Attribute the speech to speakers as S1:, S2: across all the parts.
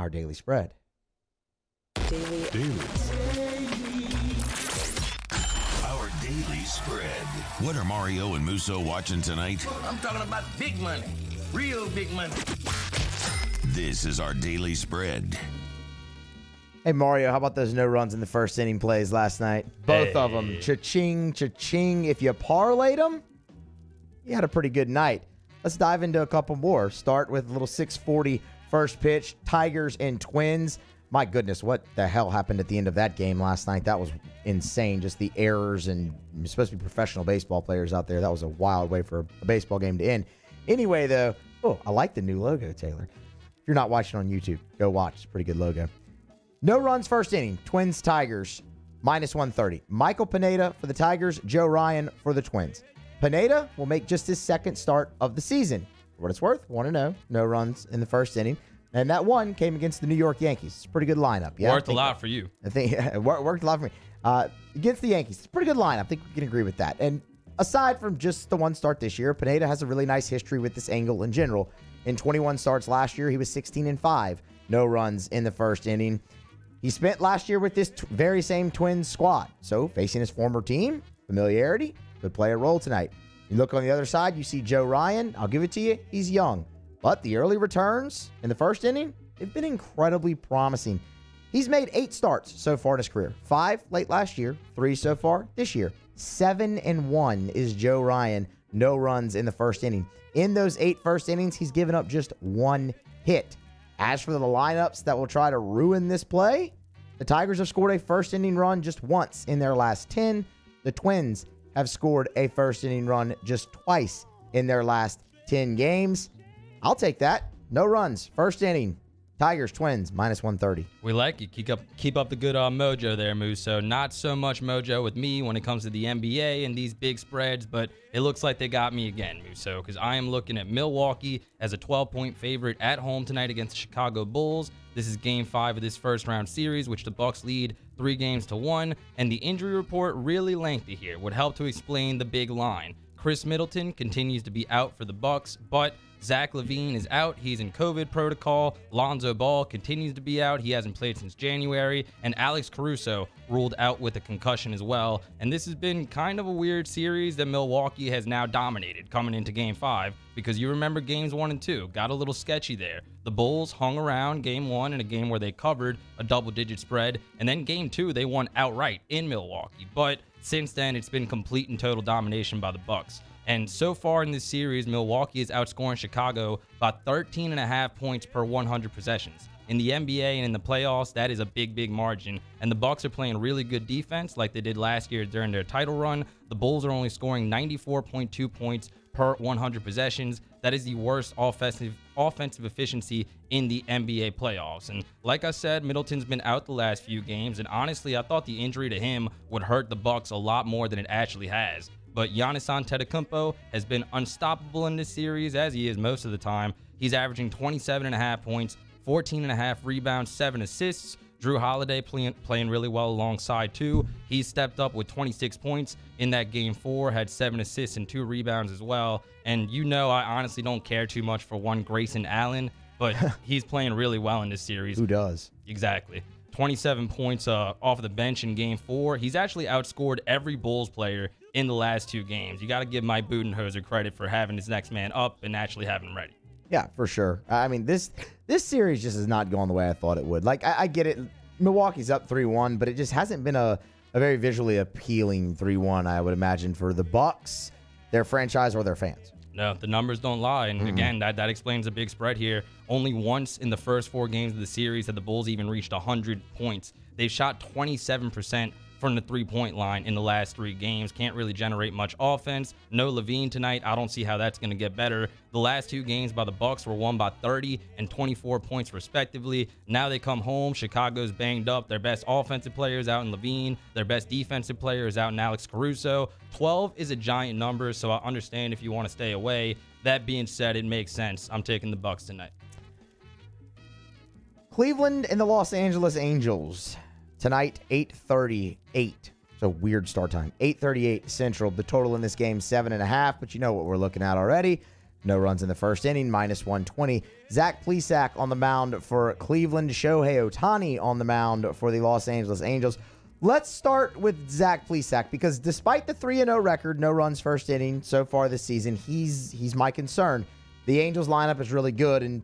S1: our daily spread.
S2: Daily.
S3: Our daily spread. What are Mario and Musso watching tonight?
S4: I'm talking about big money. Real big money.
S3: This is our daily spread.
S1: Hey, Mario, how about those no runs in the first inning plays last night? Both of them. Cha-ching, cha-ching. If you parlayed them, you had a pretty good night. Let's dive into a couple more. Start with a little 6:40 first pitch. Tigers and Twins. My goodness, what the hell happened at the end of that game last night? That was insane. Just the errors, and you're supposed to be professional baseball players out there. That was a wild way for a baseball game to end. Anyway, though, I like the new logo, Taylor. If you're not watching on YouTube, go watch. It's a pretty good logo. No runs first inning. Twins, Tigers, -130. Michael Pineda for the Tigers, Joe Ryan for the Twins. Pineda will make just his second start of the season. For what it's worth, 1-0. No runs in the first inning. And that one came against the New York Yankees. It's a pretty good lineup. Yeah,
S5: worked a lot for you.
S1: I think it worked a lot for me. Against the Yankees, it's a pretty good lineup. I think we can agree with that. And aside from just the one start this year, Pineda has a really nice history with this angle in general. In 21 starts last year, he was 16-5. No runs in the first inning. He spent last year with this very same Twins squad. So facing his former team, familiarity could play a role tonight. You look on the other side, you see Joe Ryan. I'll give it to you. He's young. But the early returns in the first inning, they've been incredibly promising. He's made 8 starts so far in his career. 5 late last year, 3 so far this year. 7-1 is Joe Ryan. No runs in the first inning. In those 8 first innings, he's given up just 1 hit. As for the lineups that will try to ruin this play, the Tigers have scored a first inning run just once in their last 10. The Twins have scored a first inning run just twice in their last 10 games. I'll take that. No runs. First inning. Tigers, Twins, -130.
S5: We like it. Keep up the good mojo there, Musso. Not so much mojo with me when it comes to the NBA and these big spreads, but it looks like they got me again, Musso, because I am looking at Milwaukee as a 12-point favorite at home tonight against the Chicago Bulls. This is Game 5 of this first-round series, which the Bucks lead 3-1, and the injury report, really lengthy here, would help to explain the big line. Chris Middleton continues to be out for the Bucks, but Zach LaVine is out. He's in COVID protocol. Lonzo Ball continues to be out. He hasn't played since January. And Alex Caruso ruled out with a concussion as well. And this has been kind of a weird series that Milwaukee has now dominated coming into Game 5, because you remember Games 1 and 2. Got a little sketchy there. The Bulls hung around Game 1 in a game where they covered a double-digit spread. And then Game 2, they won outright in Milwaukee. But since then, it's been complete and total domination by the Bucks. And so far in this series, Milwaukee is outscoring Chicago by 13.5 points per 100 possessions. In the NBA and in the playoffs, that is a big, big margin. And the Bucks are playing really good defense like they did last year during their title run. The Bulls are only scoring 94.2 points per 100 possessions. That is the worst offensive efficiency in the NBA playoffs. And like I said, Middleton's been out the last few games. And honestly, I thought the injury to him would hurt the Bucks a lot more than it actually has. But Giannis Antetokounmpo has been unstoppable in this series, as he is most of the time. He's averaging 27.5 points, 14.5 rebounds, 7 assists. Drew Holiday playing really well alongside too. He stepped up with 26 points in that Game 4, had 7 assists and 2 rebounds as well. And I honestly don't care too much for one Grayson Allen, but he's playing really well in this series.
S1: Who does?
S5: Exactly. 27 points off the bench in Game 4. He's actually outscored every Bulls player in the last 2 games. You got to give Mike Budenholzer credit for having his next man up and actually having him ready.
S1: Yeah, for sure. I mean, this series just has not gone the way I thought it would. Like, I get it. Milwaukee's up 3-1, but it just hasn't been a very visually appealing 3-1, I would imagine, for the Bucks, their franchise, or their fans.
S5: No, the numbers don't lie. And again, that explains the big spread here. Only once in the first 4 games of the series had the Bulls even reached 100 points. They've shot 27% from the 3-point line in the last 3 games. Can't really generate much offense. No LaVine tonight. I don't see how that's going to get better. The last 2 games by the Bucks were won by 30 and 24 points respectively. Now they come home. Chicago's banged up. Their best offensive player is out in LaVine. Their best defensive player is out in Alex Caruso. 12 is a giant number, so I understand if you want to stay away. That being said, it makes sense. I'm taking the Bucks tonight.
S1: Cleveland and the Los Angeles Angels. Tonight, 8:38. So weird start time. 8:38 Central. The total in this game, 7.5. But you know what we're looking at already. no runs in the first inning, -120. Zach Plesac on the mound for Cleveland. Shohei Ohtani on the mound for the Los Angeles Angels. Let's start with Zach Plesac because despite the 3-0 record, no runs first inning so far this season, he's my concern. The Angels lineup is really good, and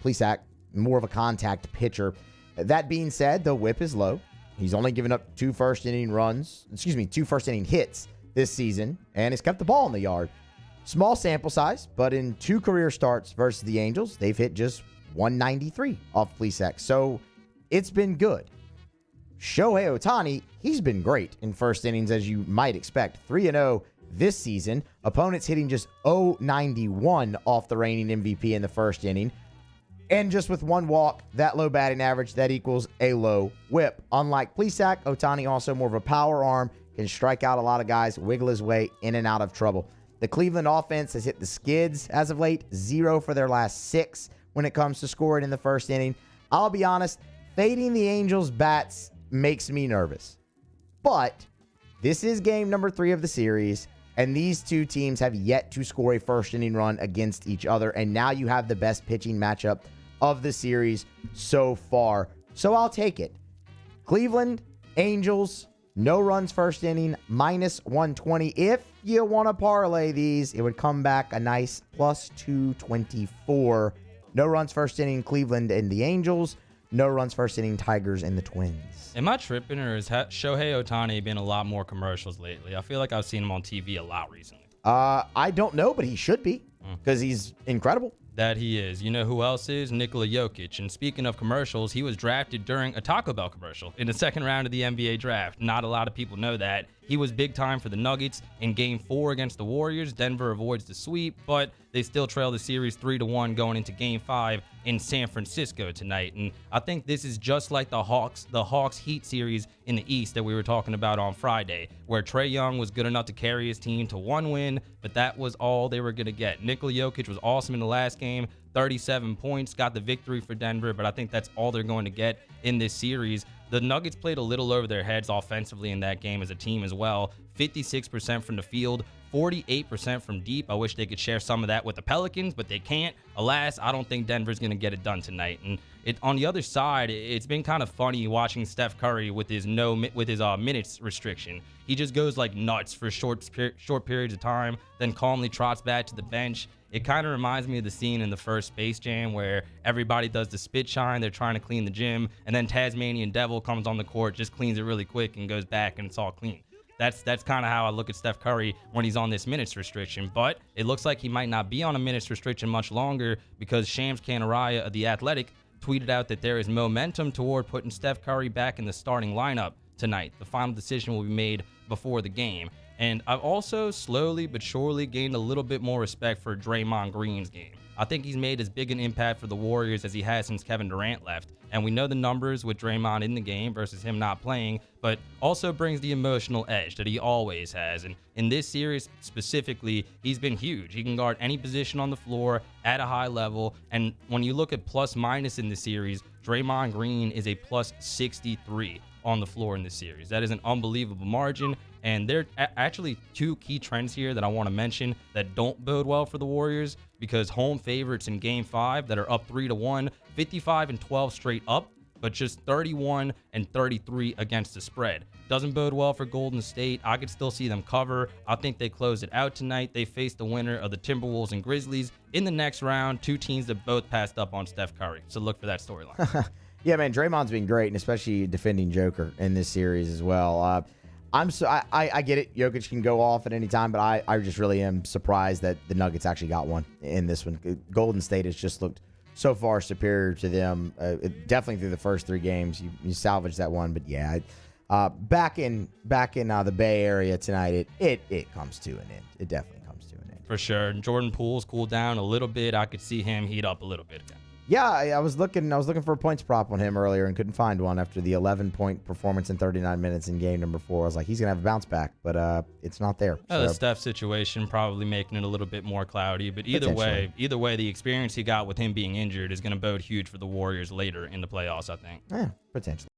S1: Plesac, more of a contact pitcher. That being said, the whip is low. He's only given up two first inning hits this season, and he's kept the ball in the yard. Small sample size, but in 2 career starts versus the Angels, they've hit just 193 off Plesac. So it's been good. Shohei Ohtani, he's been great in first innings, as you might expect. 3-0 this season. Opponents hitting just 091 off the reigning MVP in the first inning. And just with 1 walk, that low batting average, that equals a low whip. Unlike Plesac, Ohtani also more of a power arm, can strike out a lot of guys, wiggle his way in and out of trouble. The Cleveland offense has hit the skids as of late, 0 for their last 6 when it comes to scoring in the first inning. I'll be honest, fading the Angels' bats makes me nervous. But this is game number 3 of the series, and these two teams have yet to score a first inning run against each other, and now you have the best pitching matchup of the series so far. So I'll take it. Cleveland, Angels, no runs first inning, -120. If you want to parlay these, it would come back a nice +224. No runs first inning, Cleveland and the Angels. No runs first inning, Tigers and the Twins.
S5: Am I tripping, or has Shohei Ohtani been a lot more commercials lately? I feel like I've seen him on TV a lot recently.
S1: I don't know, but he should be because he's incredible.
S5: That he is. You know who else is? Nikola Jokic. And speaking of commercials, he was drafted during a Taco Bell commercial in the second round of the NBA draft. Not a lot of people know that. He was big time for the Nuggets in Game 4 against the Warriors. Denver avoids the sweep, but they still trail the series 3-1 going into Game 5 in San Francisco tonight. And I think this is just like the Hawks Heat series in the East that we were talking about on Friday, where Trae Young was good enough to carry his team to 1 win, but that was all they were going to get. Nikola Jokic was awesome in the last game. 37 points, got the victory for Denver, but I think that's all they're going to get in this series. The Nuggets played a little over their heads offensively in that game as a team as well. 56% from the field, 48% from deep. I wish they could share some of that with the Pelicans, but they can't. Alas, I don't think Denver's going to get it done tonight. And on the other side, it's been kind of funny watching Steph Curry with his minutes restriction. He just goes like nuts for short periods of time, then calmly trots back to the bench. It kind of reminds me of the scene in the first Space Jam where everybody does the spit shine. They're trying to clean the gym, and then Tasmanian Devil comes on the court, just cleans it really quick, and goes back, and it's all clean. That's kind of how I look at Steph Curry when he's on this minutes restriction. But it looks like he might not be on a minutes restriction much longer because Shams Kanaraya of The Athletic tweeted out that there is momentum toward putting Steph Curry back in the starting lineup tonight. The final decision will be made before the game. And I've also slowly but surely gained a little bit more respect for Draymond Green's game. I think he's made as big an impact for the Warriors as he has since Kevin Durant left. And we know the numbers with Draymond in the game versus him not playing, but also brings the emotional edge that he always has. And in this series specifically, he's been huge. He can guard any position on the floor at a high level. And when you look at plus minus in the series, Draymond Green is a plus 63 on the floor in this series. That is an unbelievable margin. And there are actually 2 key trends here that I want to mention that don't bode well for the Warriors, because home favorites in Game 5 that are up 3-1, 55-12 straight up, but just 31-33 against the spread. Doesn't bode well for Golden State. I could still see them cover. I think they close it out tonight. They face the winner of the Timberwolves and Grizzlies in the next round. 2 teams that both passed up on Steph Curry. So look for that storyline.
S1: Yeah, man, Draymond's been great, and especially defending Joker in this series as well. I get it. Jokic can go off at any time, but I just really am surprised that the Nuggets actually got one in this one. Golden State has just looked so far superior to them. Definitely through the first 3 games, you salvaged that one, but yeah, back in the Bay Area tonight, it comes to an end. It definitely comes to an end
S5: For sure. Jordan Poole's cooled down a little bit. I could see him heat up a little bit again.
S1: Yeah, I was looking for a points prop on him earlier and couldn't find one after the 11-point performance in 39 minutes in game number 4. I was like, he's gonna have a bounce back, but it's not there.
S5: The Steph situation probably making it a little bit more cloudy, but either way, the experience he got with him being injured is gonna bode huge for the Warriors later in the playoffs, I think.
S1: Yeah, potentially.